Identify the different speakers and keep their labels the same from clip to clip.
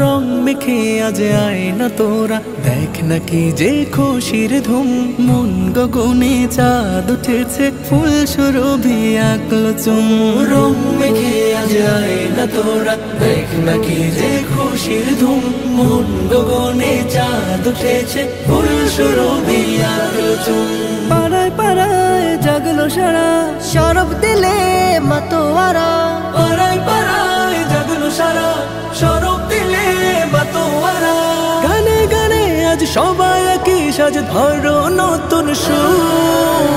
Speaker 1: রং মেখে আজ আয় না তোরা, দেখ না কি যে খুশির ধুম। মন গগনে চাঁদ উঠেছে, ফুল সুরভি আঁকলো চুম। রং মেখে আজ আয় না তোরা, দেখ না কি যে খুশির ধুম। মন গগনে চাঁদ উঠেছে, ফুল সুরভি আঁকলো চুম।
Speaker 2: পাড়ায় পাড়ায় জাগলো সারা, সরব দিলে মাতোয়ারা।
Speaker 1: পাড়ায় পাড়ায় জাগলো সারা, সরব দিলে মাতোয়ারা। গানে গানে আজ সবাই একই সাজ, ধরো নতুন সুর।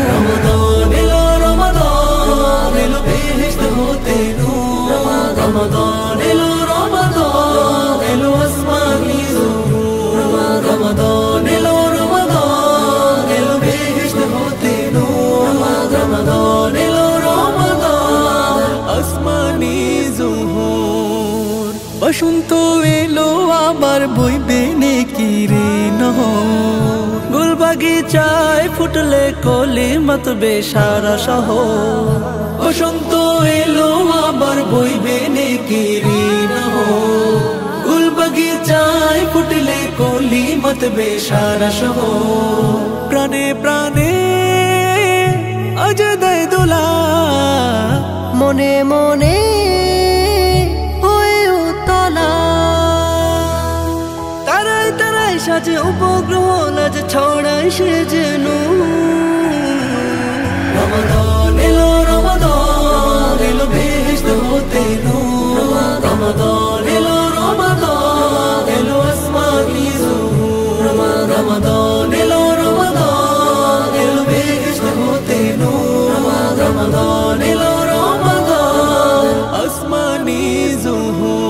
Speaker 1: রমাদান এলো, রমাদান এলো, বেহেশত হতে নূর। রমাদান এলো, রমাদান এলো, আসমানি জুহুর। রমাদান এলো, রমাদান এলো, বেহেশত হতে নূর। রমাদান এলো, রমাদান আসমানি জুহুর। বসন্ত এলো আবার বইবে নেকিরে নহর। গোল বাগিচায় ফুটলে কলি মাতবে সারা শহর। বসন্ত এলো আবার বইবে নেকিরে নহর। গোল বাগিচায় ফুটলে কলি মাতবে সারা শহর। প্রাণে প্রাণে আজ দেয় দোলা,
Speaker 2: মনে মনে হয়ে উতলা। তারায় তারায় সাজে উপগ্রহ, আজ ছড়ায় সে যেন।
Speaker 1: রমাদান এলো, রমাদান এলো, বেহেশত হতে নূর। রমাদান এলো, রমাদান এলো, আসমানি জুহুর। রমাদান এলো, রমাদান এলো, বেহেশত হতে নূর। রমাদান এলো, রমাদান আসমানি জুহুর।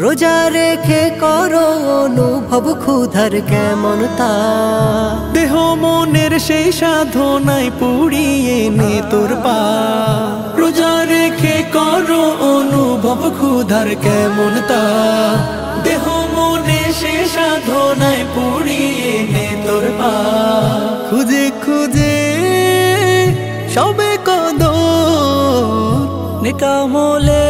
Speaker 2: রোজা রেখে করো অনুভব ক্ষুধার কেমন তা।
Speaker 1: দেহ মনের সেই সাধনায় পুড়িয়ে নে তোর পা। রোজা রেখে করো অনুভব ক্ষুধার কেমন তা। দেহ মনে সে সাধনায় পুড়িয়ে নে তোর পা। খুঁজে খুঁজে সবে কদর নেকামলে